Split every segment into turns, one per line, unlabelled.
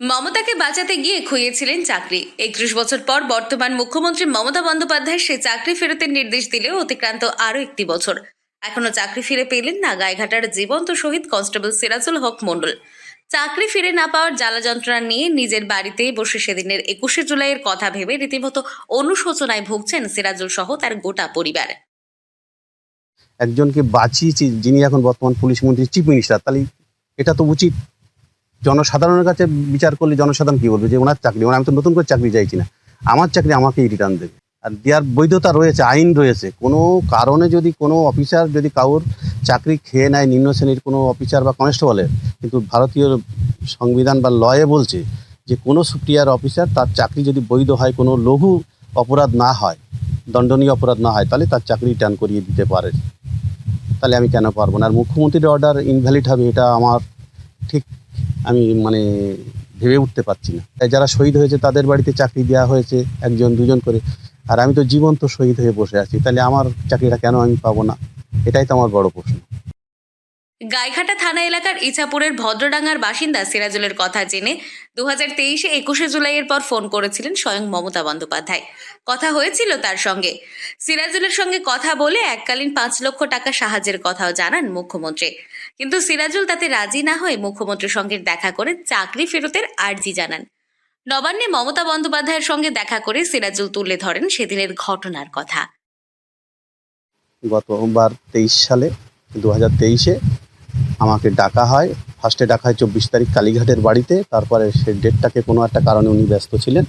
মমতাকে বাঁচাতে গিয়ে খুইয়েছিলেন চাকরি। ৩১ বছর পর বর্তমান মুখ্যমন্ত্রী মমতা বন্দ্যোপাধ্যায় সে চাকরি ফেরতের নির্দেশ দিলেও অতিক্রান্ত আরও একটি বছর। এখনো চাকরি ফিরে পেলেন না গাইঘাটার জীবন্ত শহীদ কনস্টেবল সিরাজুল হক মণ্ডল। চাকরি ফিরে না পাওয়ার জ্বালা যন্ত্রণা নিয়ে নিজের বাড়িতেই বসে সেদিনের ২১শে জুলাইয়ের কথা ভেবে রীতিমতো অনুশোচনায় ভুগছেন সিরাজুল সহ তার গোটা পরিবার।
একজনকে বাঁচিয়েছি যিনি এখন বর্তমান পুলিশ মন্ত্রী, চিফ মিনিস্টার, তাহলে এটা তো উচিত। জনসাধারণের কাছে বিচার করলে জনসাধারণ কি বলবে যে ওনার চাকরি, আমি তো নতুন করে চাকরি চাইছি না, আমার চাকরি আমাকেই রিটার্ন দেবে। আর দেওয়ার বৈধতা রয়েছে, আইন রয়েছে। কোনো কারণে যদি কোনো অফিসার যদি কারোর চাকরি খেয়ে নেয়, নিম্ন শ্রেণীর কোনো অফিসার বা কনস্টেবলের, কিন্তু ভারতীয় সংবিধান বা লয়ে বলছে যে কোনো সুপ্রিয়ার অফিসার তার চাকরি যদি বৈধ হয়, কোনো লঘু অপরাধ না হয়, দণ্ডনীয় অপরাধ না হয়, তাহলে তার চাকরি রিটার্ন করিয়ে দিতে পারে। তাহলে আমি কেন পারবো না? আর মুখ্যমন্ত্রীর অর্ডার ইনভ্যালিড হবে, এটা আমার ঠিক আমি ভেবে উঠতে পারছি না। তাই যারা শহীদ হয়েছে তাদের বাড়িতে চাকরি দেওয়া হয়েছে একজন দুজন করে, আর আমি তো জীবন্ত শহীদ হয়ে বসে আছি, তাহলে আমার চাকরিটা কেন আমি পাবো না? এটাই তো আমার বড় প্রশ্ন।
গাইঘাটা থানা এলাকার ইছাপুরের ভদ্রডাঙ্গার বাসিন্দা সিরাজুলের কথা জেনে 2023-এ ২১শে জুলাইয়ের পর ফোন করেছিলেন স্বয়ং মমতা বন্দ্যোপাধ্যায়। কথা হয়েছিল তার সঙ্গে। সিরাজুলের সঙ্গে কথা বলে এককালীন ৫ লক্ষ টাকা সাহায্যের কথাও জানান মুখ্যমন্ত্রী। কিন্তু সিরাজুল তাতে রাজি না হয়ে মুখ্যমন্ত্রীর সঙ্গে দেখা করে চাকরি ফেরতের আর্জি জানান। নবান্নে মমতা বন্দ্যোপাধ্যায়ের সঙ্গে দেখা করে সিরাজুল তুলে ধরেন সেদিনের ঘটনার কথা।
গতবার 23 সালে 2023-এ আমাকে ডাকা হয়। ফার্স্টে ডাকা হয় 24 তারিখ কালীঘাটের বাড়িতে। তারপরে সে ডেটটাকে কোনো একটা কারণে উনি ব্যস্ত ছিলেন,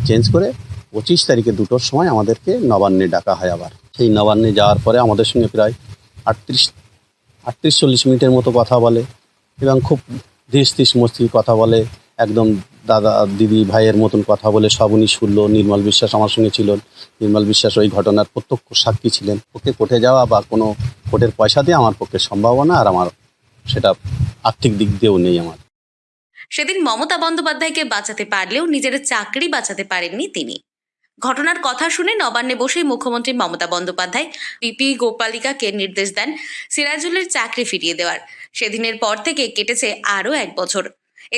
চেঞ্জ করে 25 তারিখে 2টোর সময় আমাদেরকে নবান্নে ডাকা হয়। আবার সেই নবান্নে যাওয়ার পরে আমাদের সঙ্গে প্রায় 38-40 মিনিটের মতো কথা বলে এবং খুব ধীর মস্তির কথা বলে, একদম দাদা দিদি ভাইয়ের মতন কথা বলে সব উনি শুনলো। নির্মল বিশ্বাস আমার সঙ্গে ছিলেন। নির্মল বিশ্বাস ওই ঘটনার প্রত্যক্ষ সাক্ষী ছিলেন। ওকে কোর্টে যাওয়া বা কোনো কোর্টের পয়সা দিয়ে আমার পক্ষে সম্ভাবনা, আর আমার সেটা আর্থিক দিক দিয়েও নেই আমার।
সেদিন মমতা বন্দ্যোপাধ্যায়কে বাঁচাতে পারলেও নিজের চাকরি বাঁচাতে পারেননি তিনি। ঘটনার কথা শুনে নবান্নে বসেই মুখ্যমন্ত্রী মমতা বন্দ্যোপাধ্যায় পিপি গোপালিকাকে নির্দেশ দেন সিরাজুলের চাকরি ফিরিয়ে দেওয়ার। সেদিনের পর থেকে কেটেছে আরও 1 বছর।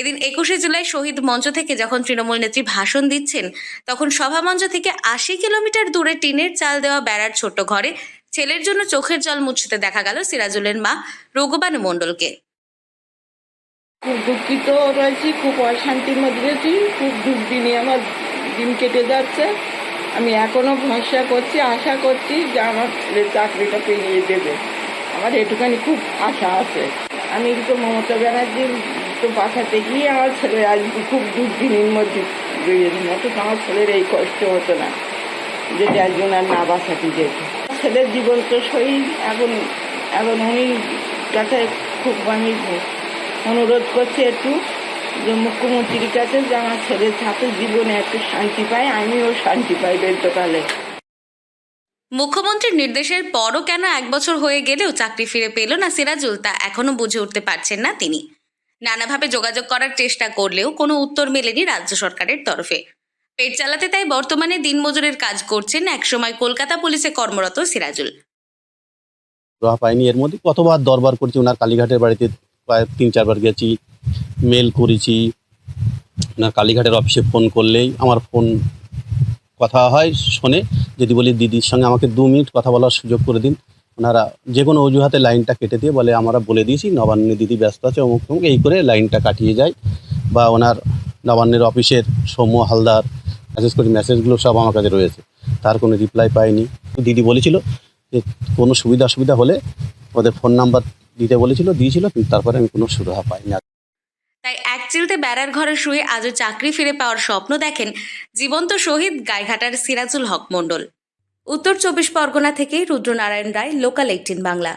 এদিন ২১শে জুলাই শহীদ মঞ্চ থেকে যখন তৃণমূল নেত্রী ভাষণ দিচ্ছেন, তখন সভামঞ্চ থেকে ৮০ কিলোমিটার দূরে টিনের চাল দেওয়া বেড়ার ছোট্ট ঘরে ছেলের জন্য চোখের জল মুছতে দেখা গেল সিরাজুলের মা রঘুবানু মণ্ডলকে।
খুব দুঃখিত রয়েছি, খুব অশান্তির মধ্যে রয়েছি, খুব দুর্দিনে আমার দিন কেটে যাচ্ছে। আমি এখনও ভরসা করছি, আশা করছি যে আমার ছেলের চাকরিটা পেয়ে দেবে। আমার এটুখানি খুব আশা আছে। আমি তো মমতা ব্যানার্জির তো বাঁচাতে গিয়ে আমার ছেলে আজ খুব দুর্দিনের মধ্যে রয়েছে। মতো তো আমার ছেলের এই কষ্ট হতো না যদি একজন আর না বাঁচাতে যেত। ছেলের জীবন তো শহীদ। এখন উনি কাছে খুব আমি অনুরোধ করছি একটু যে মুখ্যমন্ত্রীর কাছে যে আমার ছেলের ছাত্র জীবনে একটু শান্তি পায়, আমিও শান্তি পাই বেন্তকালে।
মুখ্যমন্ত্রীর নির্দেশের পরও কেন 1 বছর হয়ে গেলেও চাকরি ফিরে পেল না সিরাজুল, তা এখনো বুঝে উঠতে পারছেন না তিনি। নানাভাবে যোগাযোগ করার চেষ্টা করলেও কোনো উত্তর মেলেনি রাজ্য সরকারের তরফে। পেট চালাতে তাই বর্তমানে দিনমজুরের কাজ করছেন একসময় কলকাতা পুলিশে কর্মরত সিরাজুল।
পাইনি। এর মধ্যে কতবার দরবার করছি, ওনার কালীঘাটের বাড়িতে প্রায় 3-4 বার গেছি, মেল করেছি। ওনার কালীঘাটের অফিসে ফোন করলেই আমার ফোন কথা হয়, শোনে। যদি বলি দিদির সঙ্গে আমাকে 2 মিনিট কথা বলার সুযোগ করে দিন, ওনারা যে কোনো অজুহাতে লাইনটা কেটে দিয়ে বলে আমরা বলে দিয়েছি নবান্নে দিদি ব্যস্ত আছে, অমুক তমুক, এই করে লাইনটা কাটিয়ে যায়। বা ওনার নবান্নের অফিসের সৌম্য হালদার মেসেজ করি, মেসেজগুলো সব আমার কাছে রয়েছে, তার কোনো রিপ্লাই পাইনি। দিদি বলেছিল যে কোনো সুবিধা অসুবিধা হলে ওদের ফোন নাম্বার দিতে বলেছিল, দিয়েছিল, কিন্তু তারপরে আমি কোনো সুরাহা পাইনি।
তাই এক চিলতে বেড়ার ঘরে শুয়ে আজও চাকরি ফিরে পাওয়ার স্বপ্ন দেখেন জীবন্ত শহীদ গাইঘাটার সিরাজুল হক মণ্ডল। উত্তর 24 পরগনা থেকে রুদ্রনারায়ণ রায়, লোকাল 18 বাংলা।